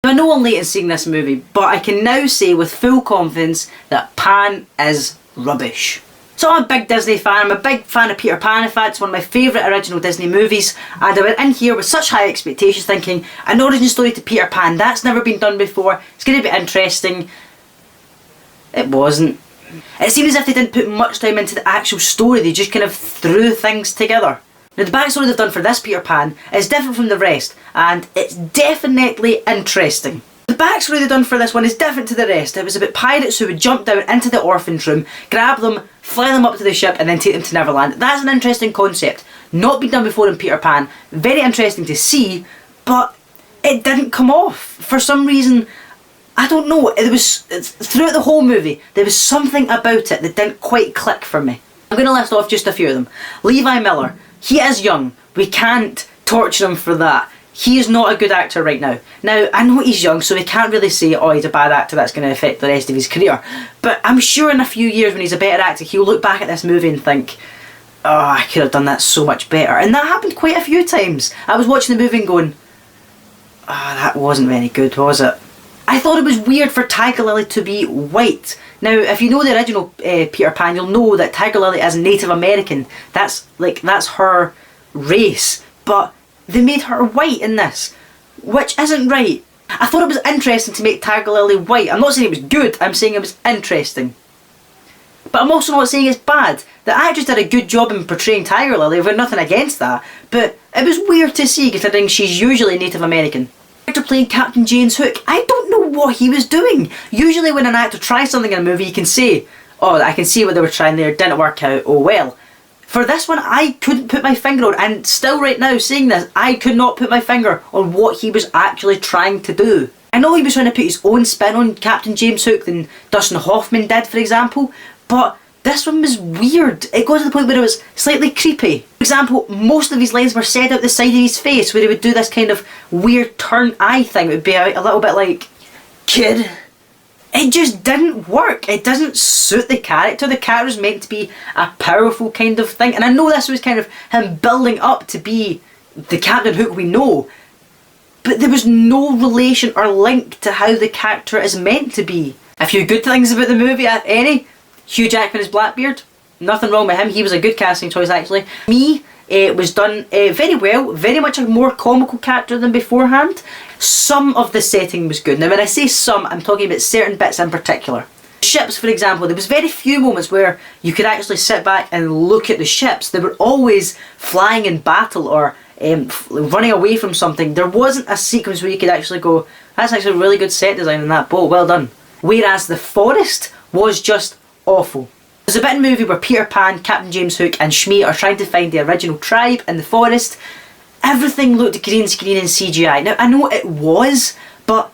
Now I know I'm late in seeing this movie, but I can now say with full confidence that Pan is rubbish. So I'm a big Disney fan, I'm a big fan of Peter Pan. In fact, it's one of my favourite original Disney movies, and I went in here with such high expectations thinking, an origin story to Peter Pan, that's never been done before, it's going to be interesting. It wasn't. It seemed as if they didn't put much time into the actual story, they just kind of threw things together. Now the backstory they've done for this Peter Pan is different from the rest, and it's definitely interesting. The backstory they've done for this one is different to the rest. It was about pirates who would jump down into the orphanage room, grab them, fly them up to the ship and then take them to Neverland. That's an interesting concept. Not been done before in Peter Pan. Very interesting to see, but it didn't come off. For some reason, I don't know, throughout the whole movie, there was something about it that didn't quite click for me. I'm going to list off just a few of them. Levi Miller, he is young. We can't torture him for that. He is not a good actor right now. Now, I know he's young, so we can't really say, oh, he's a bad actor, that's going to affect the rest of his career. But I'm sure in a few years when he's a better actor, he'll look back at this movie and think, oh, I could have done that so much better. And that happened quite a few times. I was watching the movie and going, oh, that wasn't very good, was it? I thought it was weird for Tiger Lily to be white. Now, if you know the original Peter Pan, you'll know that Tiger Lily is Native American. That's her race. But they made her white in this, which isn't right. I thought it was interesting to make Tiger Lily white. I'm not saying it was good, I'm saying it was interesting. But I'm also not saying it's bad. The actress did a good job in portraying Tiger Lily, I've got nothing against that. But it was weird to see considering she's usually Native American. The actor playing Captain James Hook, I don't know what he was doing. Usually when an actor tries something in a movie you can say, oh, I can see what they were trying there, didn't work out, oh well. For this one, I couldn't put my finger on, and still right now saying this, I could not put my finger on what he was actually trying to do. I know he was trying to put his own spin on Captain James Hook than Dustin Hoffman did, for example, but this one was weird. It got to the point where it was slightly creepy. For example, most of his lines were said out the side of his face, where he would do this kind of weird turn eye thing. It would be a little bit like, kid. It just didn't work. It doesn't suit the character. The character was meant to be a powerful kind of thing. And I know this was kind of him building up to be the Captain Hook we know. But there was no relation or link to how the character is meant to be. A few good things about the movie, if any. Hugh Jackman as Blackbeard. Nothing wrong with him. He was a good casting choice actually. It was done very well, very much a more comical character than beforehand. Some of the setting was good. Now when I say some, I'm talking about certain bits in particular. Ships, for example, there was very few moments where you could actually sit back and look at the ships. They were always flying in battle or running away from something. There wasn't a sequence where you could actually go, that's actually a really good set design in that boat, well done. Whereas the forest was just awful. There's a bit in the movie where Peter Pan, Captain James Hook and Shmi are trying to find the original tribe in the forest. Everything looked green screen and CGI. Now I know it was, but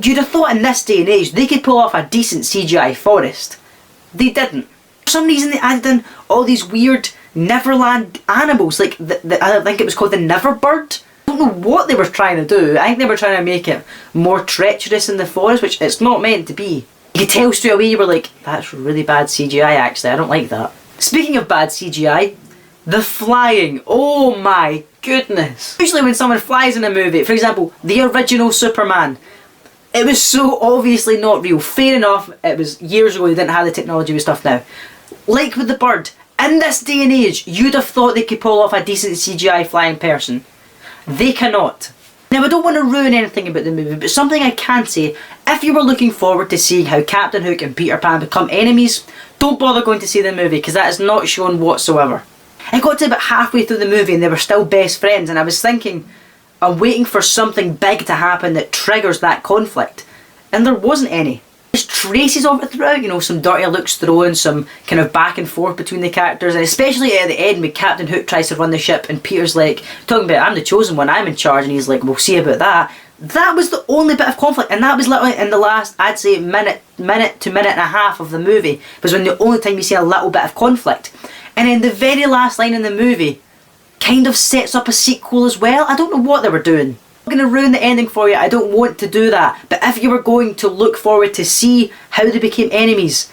you'd have thought in this day and age they could pull off a decent CGI forest. They didn't. For some reason they added in all these weird Neverland animals, like I think it was called the Neverbird. I don't know what they were trying to do. I think they were trying to make it more treacherous in the forest, which it's not meant to be. You could tell straight away, you were like, that's really bad CGI actually, I don't like that. Speaking of bad CGI, the flying, oh my goodness. Usually when someone flies in a movie, for example, the original Superman, it was so obviously not real. Fair enough, it was years ago, they didn't have the technology with stuff now. Like with the bird, in this day and age, you'd have thought they could pull off a decent CGI flying person. They cannot. Now I don't want to ruin anything about the movie, but something I can say, if you were looking forward to seeing how Captain Hook and Peter Pan become enemies, don't bother going to see the movie because that is not shown whatsoever. I got to about halfway through the movie and they were still best friends and I was thinking, I'm waiting for something big to happen that triggers that conflict. And there wasn't any. There's traces of it throughout, you know, some dirty looks thrown, some kind of back and forth between the characters, and especially at the end when Captain Hook tries to run the ship and Peter's like, talking about, I'm the chosen one, I'm in charge, and he's like, we'll see about that. That was the only bit of conflict, and that was literally in the last, I'd say, minute to minute and a half of the movie, was when the only time you see a little bit of conflict. And then the very last line in the movie kind of sets up a sequel as well. I don't know what they were doing. I'm going to ruin the ending for you, I don't want to do that, but if you were going to look forward to see how they became enemies,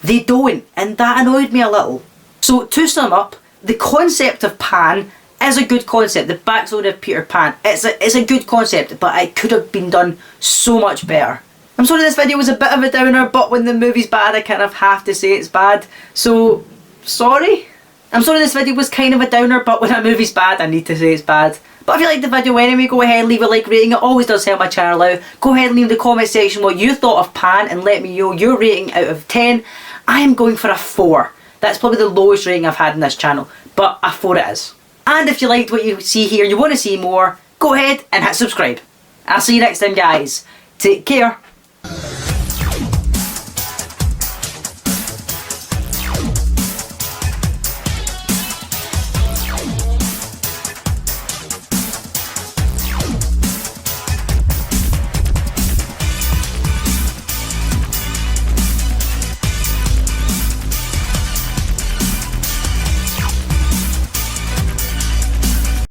they don't, and that annoyed me a little. So to sum up, the concept of Pan is a good concept. The backstory of Peter Pan, it's a good concept, but it could have been done so much better. I'm sorry this video was a bit of a downer, but when the movie's bad I kind of have to say it's bad, so sorry. I'm sorry this video was kind of a downer, but when a movie's bad I need to say it's bad. But if you liked the video anyway, go ahead and leave a like rating, it always does help my channel out. Go ahead and leave in the comment section what you thought of Pan and let me know your rating out of 10. I am going for a 4. That's probably the lowest rating I've had in this channel, but a 4 it is. And if you liked what you see here, you want to see more, go ahead and hit subscribe. I'll see you next time guys. Take care.